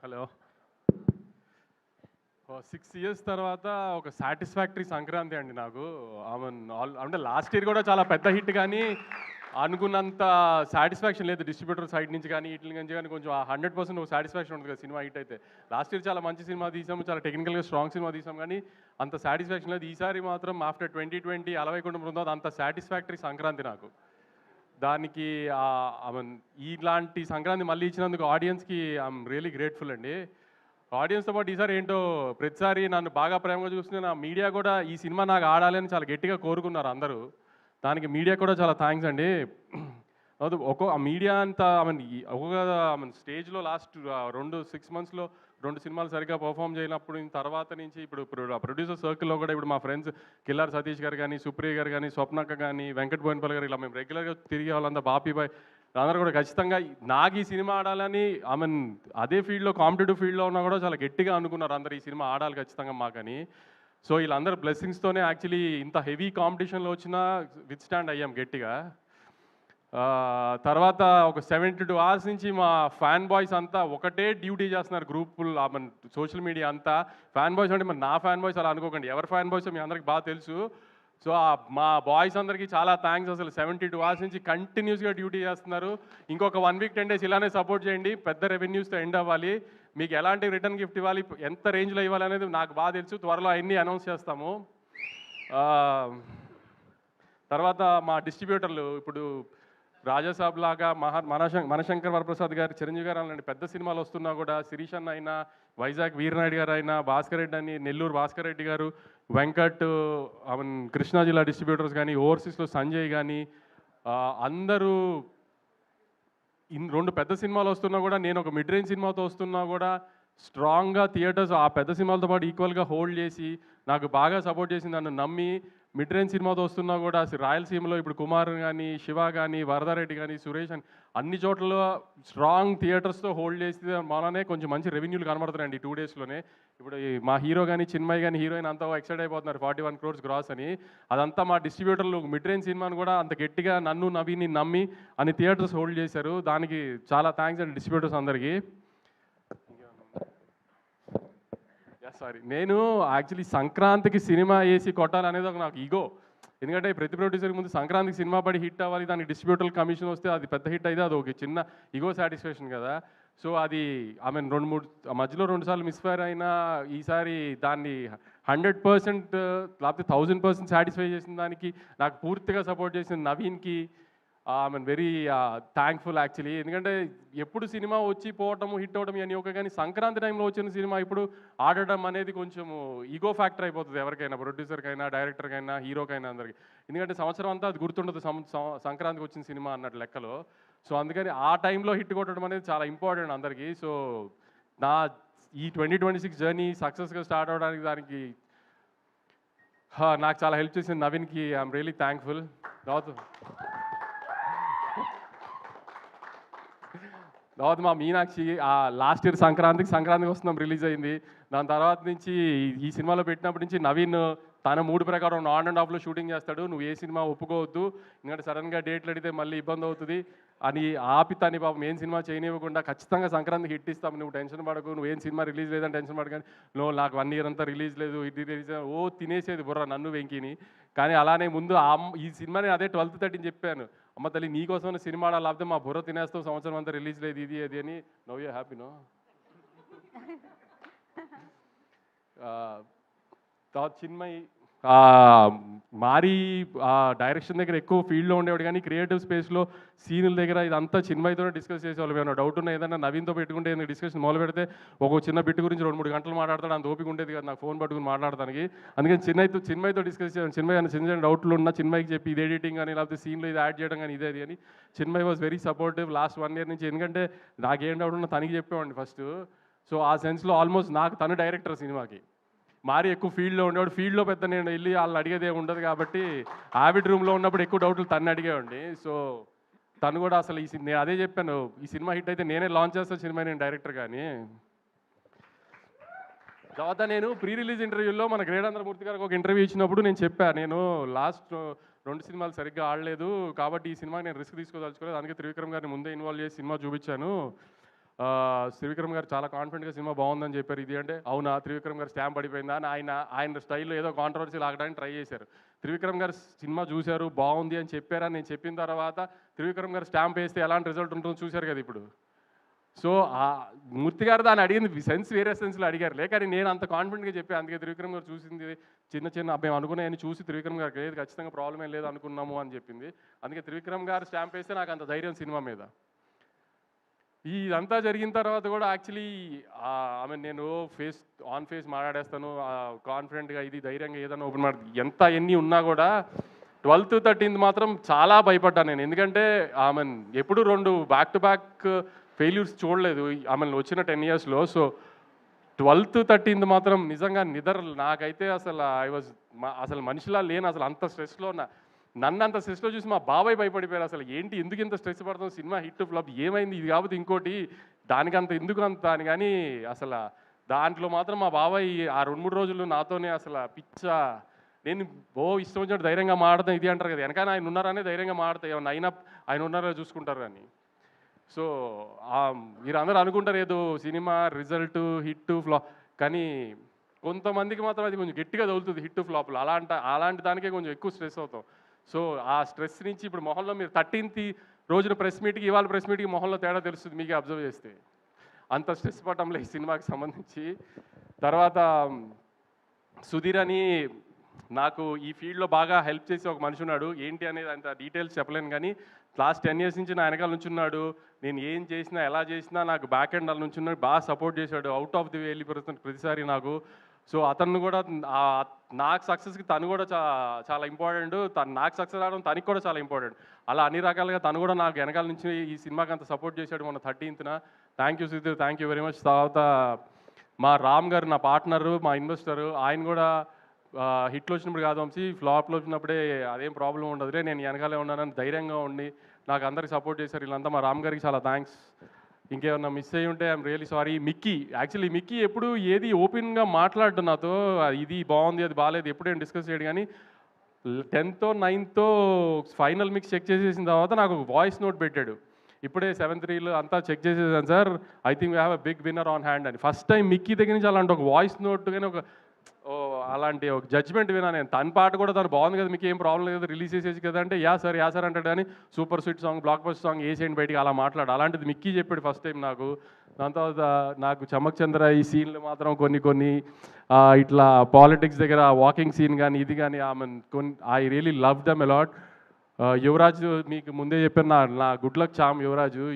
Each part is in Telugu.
హలో. 6 ఇయర్స్ తర్వాత ఒక సాటిస్ఫాక్టరీ సంక్రాంతి అండి నాకు. అంటే లాస్ట్ ఇయర్ కూడా చాలా పెద్ద హిట్, కానీ అనుకున్నంత సాటిస్ఫాక్షన్ లేదు డిస్ట్రిబ్యూటర్ సైడ్ నుంచి కానీ వీటి నుంచి కానీ. కొంచెం 100% ఒక సాటిస్ఫాక్షన్ ఉంటుంది కదా సినిమా హిట్ అయితే. లాస్ట్ ఇయర్ చాలా మంచి సినిమా తీసాము, చాలా టెక్నికల్గా స్ట్రాంగ్ సినిమా తీసాం, కానీ అంత సాటిస్ఫాక్షన్ లేదు. ఈసారి మాత్రం ఆఫ్టర్ 2020 అలవై కుటుంబం అంత సాటిస్ఫాక్టరీ సంక్రాంతి నాకు. దానికి ఇలాంటి సంక్రాంతి మళ్ళీ ఇచ్చినందుకు ఆడియన్స్కి ఐఎమ్ రియలీ గ్రేట్ఫుల్ అండి. ఆడియన్స్తో పాటు ఈసారి ఏంటో ప్రతిసారి నన్ను బాగా ప్రేమగా చూస్తున్న నా మీడియా కూడా ఈ సినిమా నాకు ఆడాలి అని చాలా గట్టిగా కోరుకున్నారు అందరూ. దానికి మీడియా కూడా చాలా థ్యాంక్స్ అండి. ఆ మీడియా అంతా ఒక్కొక్క స్టేజ్లో లాస్ట్ 6 monthsలో 2 సినిమాలు సరిగ్గా పర్ఫామ్ చేయనప్పుడు తర్వాత నుంచి ఇప్పుడు ప్రొడ్యూసర్ సర్కిల్లో కూడా ఇప్పుడు మా ఫ్రెండ్స్ కిల్లార్ సతీష్ గారు కానీ, సుప్రియ గారు కానీ, స్వప్నక్క కానీ, వెంకట్ బోయినపల్లి గారు, ఇలా మేము రెగ్యులర్గా తిరిగే వాళ్ళంతా, బాపీ బాయ్ అందరూ కూడా ఖచ్చితంగా నాకు ఈ సినిమా ఆడాలని అదే ఫీల్డ్లో కాంపిటేటివ్ ఫీల్డ్లో ఉన్నా కూడా చాలా గట్టిగా అనుకున్నారు అందరు ఈ సినిమా ఆడాలి ఖచ్చితంగా మాకని. సో వీళ్ళందరూ బ్లెస్సింగ్స్తోనే యాక్చువల్లీ ఇంత హెవీ కాంపిటీషన్లో వచ్చినా విత్ స్టాండ్ అయ్యాం గట్టిగా. తర్వాత ఒక 72 hours నుంచి మా ఫ్యాన్ బాయ్స్ అంతా ఒకటే డ్యూటీ చేస్తున్నారు గ్రూపులు, సోషల్ మీడియా అంతా. ఫ్యాన్ బాయ్స్ అంటే మరి నా ఫ్యాన్ బాయ్స్ అలా అనుకోకండి, ఎవరి ఫ్యాన్ బాయ్స్ మీ అందరికి బాగా తెలుసు. సో మా బాయ్స్ అందరికీ చాలా థ్యాంక్స్. అసలు 72 hours నుంచి కంటిన్యూస్గా డ్యూటీ చేస్తున్నారు. ఇంకొక 1 week 10 days ఇలానే సపోర్ట్ చేయండి. పెద్ద రెవెన్యూస్తో ఎండ్ అవ్వాలి. మీకు ఎలాంటి రిటర్న్ గిఫ్ట్ ఇవ్వాలి, ఎంత రేంజ్లో ఇవ్వాలి అనేది నాకు బాగా తెలుసు. త్వరలో అన్నీ అనౌన్స్ చేస్తాము. తర్వాత మా డిస్ట్రిబ్యూటర్లు ఇప్పుడు రాజాసాబ్ లాగా మనశంకర్ వరప్రసాద్ గారు, చిరంజీవి గారు అలాంటి పెద్ద సినిమాలు వస్తున్నా కూడా, శిరీష్ అన్న అయినా, వైజాగ్ వీరనాయుడు గారు అయినా, భాస్కర్ రెడ్డి అని, నెల్లూరు భాస్కర్ రెడ్డి గారు, వెంకట్, కృష్ణా జిల్లా డిస్ట్రిబ్యూటర్స్ కానీ, ఓవర్సీస్లో సంజయ్ కానీ, అందరూ 2 పెద్ద సినిమాలు వస్తున్నా కూడా, నేను ఒక మిడ్ రేంజ్ సినిమాతో వస్తున్నా కూడా స్ట్రాంగ్గా థియేటర్స్ ఆ పెద్ద సినిమాలతో పాటు ఈక్వల్గా హోల్డ్ చేసి నాకు బాగా సపోర్ట్ చేసి నన్ను నమ్మి మిడ్ రేంజ్ సినిమాతో వస్తున్నా కూడా రాయలసీమలో ఇప్పుడు కుమార్ కానీ, శివ కానీ, వరదారెడ్డి కానీ, సురేష్ అని అన్ని చోట్ల స్ట్రాంగ్ థియేటర్స్తో హోల్డ్ చేసి మననే కొంచెం మంచి రెవెన్యూలు కనబడుతున్నాయండి 2 daysలోనే. ఇప్పుడు మా హీరో కానీ, చిన్మయ్ కానీ, హీరోయిన్ అంతా ఎక్సైట్ అయిపోతున్నారు 41 crores గ్రాస్ అని. అదంతా మా డిస్ట్రిబ్యూటర్లు మిడ్ రేంజ్ సినిమాను కూడా అంత గట్టిగా నన్ను నవీని నమ్మి అన్ని థియేటర్స్ హోల్డ్ చేశారు. దానికి చాలా థ్యాంక్స్ అండి డిస్ట్రిబ్యూటర్స్ అందరికీ. సారీ, నేను యాక్చువల్లీ సంక్రాంతికి సినిమా వేసి కొట్టాలనేది ఒక నాకు ఈగో. ఎందుకంటే ప్రతి ప్రొడ్యూసర్కి ముందు సంక్రాంతికి సినిమా పడి హిట్ అవ్వాలి, దానికి డిస్ట్రిబ్యూటర్ కమిషన్ వస్తే అది పెద్ద హిట్ అయితే అది ఒక చిన్న ఈగో సాటిస్ఫాక్షన్ కదా. సో అది మధ్యలో 2 సార్లు మిస్ఫైర్ అయినా ఈసారి దాన్ని 100% లేకపోతే 1000% సాటిస్ఫై చేసిన దానికి నాకు పూర్తిగా సపోర్ట్ చేసిన నవీన్కి వెరీ థ్యాంక్ఫుల్ యాక్చువల్లీ. ఎందుకంటే ఎప్పుడు సినిమా వచ్చి పోవటము, హిట్ అవ్వడం అని ఒక, కానీ సంక్రాంతి టైంలో వచ్చిన సినిమా ఇప్పుడు ఆడటం అనేది కొంచెము ఈగో ఫ్యాక్టర్ అయిపోతుంది ఎవరికైనా, ప్రొడ్యూసర్కైనా, డైరెక్టర్కైనా, హీరోకైనా అందరికి. ఎందుకంటే సంవత్సరం అంతా అది గుర్తుండదు సంక్రాంతికి వచ్చిన సినిమా అన్నట్టు లెక్కలో. సో అందుకని ఆ టైంలో హిట్ కొట్టడం అనేది చాలా ఇంపార్టెంట్ అందరికీ. సో నా ఈ 2026 జర్నీ సక్సెస్గా స్టార్ట్ అవ్వడానికి దానికి నాకు చాలా హెల్ప్ చేసిన నవీన్కి ఐఎమ్ రియలీ థ్యాంక్ఫుల్. తర్వాత మా మీనాక్షి లాస్ట్ ఇయర్ సంక్రాంతికి వస్తున్నాం రిలీజ్ అయింది. దాని తర్వాత నుంచి ఈ సినిమాలో పెట్టినప్పటి నుంచి నవీన్ తన మూడు ప్రకారం ఆన్ అండ్ ఆఫ్లో షూటింగ్ చేస్తాడు. నువ్వు ఏ సినిమా ఒప్పుకోవద్దు, ఎందుకంటే సడన్గా డేట్లు అడిగితే మళ్ళీ ఇబ్బంది అవుతుంది అని ఆపి తని పాపం ఏం సినిమా చేయనివ్వకుండా ఖచ్చితంగా సంక్రాంతికి హిట్ ఇస్తాం, నువ్వు టెన్షన్ పడకు, నువ్వు ఏం సినిమా రిలీజ్ లేదని టెన్షన్ పడకని. నువ్వు నాకు 1 year అంతా రిలీజ్ లేదు, ఇది రిలీజ్ తినేసేది బుర్ర నన్ను వెంకిని. కానీ అలానే ముందు ఈ సినిమాని అదే 12:30 చెప్పాను, అమ్మ తల్లి నీకోసం సినిమా లేకపోతే మా బుర్ర తినేస్తావు, సంవత్సరం అంతా రిలీజ్ లేదు ఇది అది అని. నవ్ యూ హ్యాపీనో. తర్వాత చిన్మయ్ మారీ డైరెక్షన్ దగ్గర ఎక్కువ ఫీల్డ్లో ఉండేవాడు, కానీ క్రియేటివ్ స్పేస్లో సీనుల దగ్గర ఇదంతా చిన్మయ్తోనే డిస్కస్ చేసేవాళ్ళు. ఏమైనా డౌట్ ఉన్నా ఏదైనా నవీన్తో పెట్టుకుంటే ఏదైనా డిస్కషన్ మొదలు పెడితే ఒక చిన్న బిట్ గురించి 2-3 గంటలు మాట్లాడతాడు. అంత ఓపిక ఉండేది కదా నాకు ఫోన్ పట్టుకుని మాట్లాడడానికి. అందుకని చిన్మయ్తో డిస్కస్ చేయాలి. చిన్మయ్ చిన్న చిన్న డౌట్లు ఉన్నా చిన్మయ్కి చెప్పి ఇది ఎడిటింగ్ కానీ లేకపోతే సీన్లో ఇది యాడ్ చేయడం కానీ ఇదే అని. Chinmay was very supportive last 1 year నుంచి. ఎందుకంటే నాకేం డౌట్ ఉన్నా తనకి చెప్పేవాడిని ఫస్ట్. సో ఆ సెన్స్లో ఆల్మోస్ట్ నాకు తను డైరెక్టర్ సినిమాకి. మారీ ఎక్కువ ఫీల్డ్లో ఉండేవాడు, ఫీల్డ్లో పెద్ద నేను వెళ్ళి వాళ్ళని అడిగేది ఏమి ఉండదు కాబట్టి ఆవిడ్ రూమ్లో ఉన్నప్పుడు ఎక్కువ డౌట్లు తను అడిగేవాడిని. సో తను కూడా అసలు నేను అదే చెప్పాను, ఈ సినిమా హిట్ అయితే నేనే లాంచ్ చేస్తాను సినిమా, నేను డైరెక్టర్ కానీ. తర్వాత నేను ప్రీ రిలీజ్ ఇంటర్వ్యూలో మన గ్రేడాంధ్రమూర్తి గారికి ఒక ఇంటర్వ్యూ ఇచ్చినప్పుడు నేను చెప్పాను, నేను లాస్ట్ 2 సినిమాలు సరిగ్గా ఆడలేదు కాబట్టి ఈ సినిమా నేను రిస్క్ తీసుకోదలుచుకోలేదు, అందుకే త్రివిక్రమ్ గారిని ముందే ఇన్వాల్వ్ చేసి సినిమా చూపించాను. త్రివిక్రమ్ గారు చాలా కాన్ఫిడెంట్గా సినిమా బాగుందని చెప్పారు. ఇది అంటే అవునా త్రివిక్రమ్ గారు స్టాంప్ పడిపోయిందా అని ఆయన స్టైల్లో ఏదో కాంట్రవర్సీ లాగడానికి ట్రై చేశారు. త్రివిక్రమ్ గారు సినిమా చూశారు, బాగుంది అని చెప్పారని నేను చెప్పిన తర్వాత త్రివిక్రమ్ గారు స్టాంప్ వేస్తే ఎలాంటి రిజల్ట్ ఉంటుందో చూశారు కదా ఇప్పుడు. సో మూర్తి గారు దాన్ని అడిగింది సెన్స్ వేరే సెన్స్లో అడిగారులే, కానీ నేను అంత కాన్ఫిడెంట్గా చెప్పాను. అందుకే త్రివిక్రమ్ గారు చూసింది చిన్న మేము అనుకున్నాయని చూసి త్రివిక్రమ్ గారికి లేదు ఖచ్చితంగా ప్రాబ్లం ఏం లేదు అనుకున్నాము అని చెప్పింది. అందుకే త్రివిక్రమ్ గారు స్టాంప్ వేస్తే నాకు అంత ధైర్యం సినిమా మీద. ఇదంతా జరిగిన తర్వాత కూడా యాక్చువల్లీ నేను ఆన్ ఫేస్ మాట్లాడేస్తాను కాన్ఫిడెంట్గా, ఇది ధైర్యంగా ఏదైనా ఓపెన్ ఎంత ఎన్ని ఉన్నా కూడా 12th 13th మాత్రం చాలా భయపడ్డాను నేను. ఎందుకంటే ఎప్పుడు 2 బ్యాక్ టు బ్యాక్ ఫెయిల్యూర్స్ చూడలేదు వచ్చిన 10 yearsలో. సో 12th 13th మాత్రం నిజంగా నాకైతే అసలు మనిషిలా లేను. అసలు అంత స్ట్రెస్లో ఉన్నా. నన్ను అంత స్ట్రెస్లో చూసి మా బాబాయ్ భయపడిపోయారు. అసలు ఏంటి ఎందుకు ఇంత స్ట్రెస్ పడుతుంది, సినిమా హిట్ ఫ్లాప్ ఏమైంది, ఇది కాకపోతే ఇంకోటి దానికంత ఎందుకు అంత అని. కానీ అసలు దాంట్లో మాత్రం మా బాబాయ్ ఆ 2-3 రోజులు నాతోనే అసలు నేను ఇష్టం వచ్చినట్టు ధైర్యంగా మాడతాను ఇది అంటారు కదా, వెనకాల ఆయన ఉన్నారనే ధైర్యంగా మాడతాయి, ఏమన్నా అయినా ఆయన ఉన్నారో చూసుకుంటారు అని. సో మీరందరూ అనుకుంటారు ఏదో సినిమా రిజల్ట్ హిట్ ఫ్లాప్, కానీ కొంతమందికి మాత్రం అది కొంచెం గట్టిగా తగులుతుంది హిట్ ఫ్లాప్లు. అలాంటి దానికే కొంచెం ఎక్కువ స్ట్రెస్ అవుతాం. సో ఆ స్ట్రెస్ నుంచి ఇప్పుడు మొహంలో మీరు 13th రోజున ప్రెస్ మీట్కి ఇవాళ ప్రెస్ మీట్కి మొహంలో తేడా తెలుస్తుంది మీకే అబ్జర్వ్ చేస్తే. అంత స్ట్రెస్ పడటంలో ఈ సినిమాకి సంబంధించి. తర్వాత సుధీర్ అని నాకు ఈ ఫీల్డ్లో బాగా హెల్ప్ చేసి ఒక మనిషి ఉన్నాడు. ఏంటి అనేది అంత డీటెయిల్స్ చెప్పలేను, కానీ లాస్ట్ 10 years నుంచి నా వెనకాల నుంచి ఉన్నాడు. నేను ఏం చేసినా ఎలా చేసినా నాకు బ్యాక్ ఎండ్ అలా నుంచి ఉన్నాడు, బాగా సపోర్ట్ చేశాడు. అవుట్ ఆఫ్ ది వే వెళ్ళిపోతుంది ప్రతిసారి నాకు. సో అతను కూడా నాకు సక్సెస్కి తను కూడా చాలా ఇంపార్టెంట్, నాకు సక్సెస్ రావడం తనకి కూడా చాలా ఇంపార్టెంట్. అలా అన్ని రకాలుగా తను కూడా నాకు వెనకాల నుంచి ఈ సినిమాకి అంత సపోర్ట్ చేశాడు మొన్న 13th. Thank you Sudheer, thank you very much. తర్వాత మా రామ్ గారు నా పార్ట్నరు, మా ఇన్వెస్టరు, ఆయన కూడా హిట్లు వచ్చినప్పుడు కాదు వంశీ, ఫ్లాప్లో వచ్చినప్పుడే అదేం ప్రాబ్లం ఉండదులే, నేను వెనకాలే ఉన్నానని ధైర్యంగా ఉండి నాకు అందరికి సపోర్ట్ చేశారు. వీళ్ళంతా మా రామ్ గారికి చాలా థ్యాంక్స్. ఇంకేమన్నా మిస్ అయ్యి ఉంటే ఐఎమ్ రియలీ సారీ. మిక్కీ ఎప్పుడు ఏది ఓపెన్గా మాట్లాడు నాతో, ఇది బాగుంది అది బాగాలేదు ఎప్పుడు ఏం డిస్కస్ చేయడు, కానీ 10th 9th final mix check చేసేసిన తర్వాత నాకు వాయిస్ నోట్ పెట్టాడు. ఇప్పుడే 7th reel అంతా చెక్ చేసేసాను sir, I think we have a big winner on hand అని. ఫస్ట్ టైం మిక్కీ దగ్గర నుంచి అలాంటి ఒక వాయిస్ నోట్ కానీ అలాంటి ఒక జడ్జ్మెంట్ వినా నేను. తన పాట కూడా తను బాగుంది కదా, మీకు ఏం ప్రాబ్లం లేదు రిలీజ్ చేసేసి కదా అంటే యా సార్ అంటాడు, కానీ super sweet song block buster song వేసేయండి బయటికి అలా మాట్లాడు. అలాంటిది మిక్కీ చెప్పాడు ఫస్ట్ టైం నాకు. దాని తర్వాత నాకు చమక్ చంద్ర ఈ సీన్లు మాత్రం కొన్ని ఇట్లా పాలిటిక్స్ దగ్గర వాకింగ్ సీన్ కానీ ఇది కానీ I really love them a lot. Yuvraj మీకు ముందే చెప్పాను, నా గుడ్ లక్ చామ్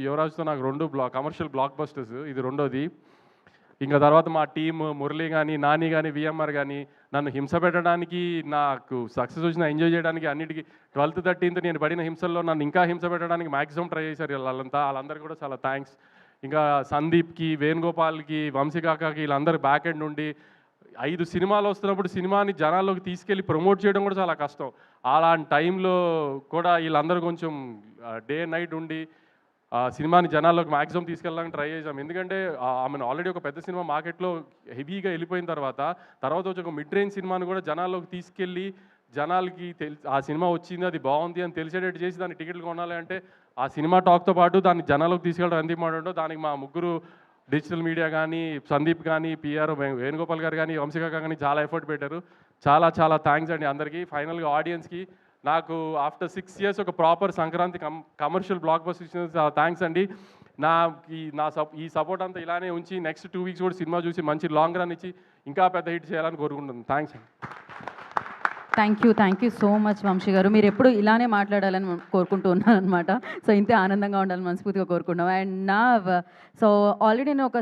యువరాజ్తో నాకు 2 కమర్షియల్ బ్లాక్ బస్టర్స్, ఇది రెండోది. ఇంకా తర్వాత మా టీమ్ మురళి కానీ నాని కానీ విఎంఆర్ కానీ నన్ను హింస పెట్టడానికి, నాకు సక్సెస్ వచ్చిన ఎంజాయ్ చేయడానికి అన్నిటికీ 12th 13th నేను పడిన హింసల్లో నన్ను ఇంకా హింస పెట్టడానికి మ్యాక్సిమం ట్రై చేశారు వాళ్ళందరికీ కూడా చాలా థ్యాంక్స్. ఇంకా సందీప్కి, వేణుగోపాల్కి, వంశీకాకాకి వీళ్ళందరూ బ్యాక్ ఎండ్ నుండి 5 సినిమాలు వస్తున్నప్పుడు సినిమాని జనాల్లోకి తీసుకెళ్ళి ప్రమోట్ చేయడం కూడా చాలా కష్టం. అలాంటి టైంలో కూడా వీళ్ళందరూ కొంచెం డే నైట్ ఉండి సినిమాని జనాల్లోకి మ్యాక్సిమం తీసుకెళ్ళడానికి ట్రై చేసాం. ఎందుకంటే ఆల్రెడీ ఒక పెద్ద సినిమా మార్కెట్లో హెవీగా వెళ్ళిపోయిన తర్వాత వచ్చి ఒక మిడ్ రేంజ్ సినిమాని కూడా జనాల్లోకి తీసుకెళ్ళి జనాలకి ఆ సినిమా వచ్చింది అది బాగుంది అని తెలిసేటట్టు చేసి దాన్ని టికెట్లు కొనాలి అంటే ఆ సినిమా టాక్తో పాటు దాన్ని జనాల్లోకి తీసుకెళ్ళడం ఎంత ఇంపార్టెంటో దానికి మా ముగ్గురు డిజిటల్ మీడియా కానీ సందీప్ కానీ పిఆర్ వేణుగోపాల్ గారు కానీ వంశీకాక కానీ చాలా ఎఫర్ట్ పెట్టారు. చాలా థ్యాంక్స్ అండి అందరికీ. ఫైనల్గా ఆడియన్స్కి నాకు ఆఫ్టర్ 6 years ఒక proper Sankranti commercial block buster ఇచ్చిన చాలా థ్యాంక్స్ అండి. ఈ సపోర్ట్ అంతా ఇలానే ఉంచి నెక్స్ట్ 2 weeks కూడా సినిమా చూసి మంచి లాంగ్ రన్ ఇచ్చి ఇంకా పెద్ద హిట్ చేయాలని కోరుకుంటున్నాను. థ్యాంక్స్ అండి. Thank you so much Vamshi garu. మీరు ఎప్పుడు ఇలానే మాట్లాడాలని కోరుకుంటూ ఉన్నాను అనమాట. సో ఇంతే ఆనందంగా ఉండాలని మనస్ఫూర్తిగా కోరుకుంటున్నాం. అండ్ సో ఆల్రెడీ నేను ఒక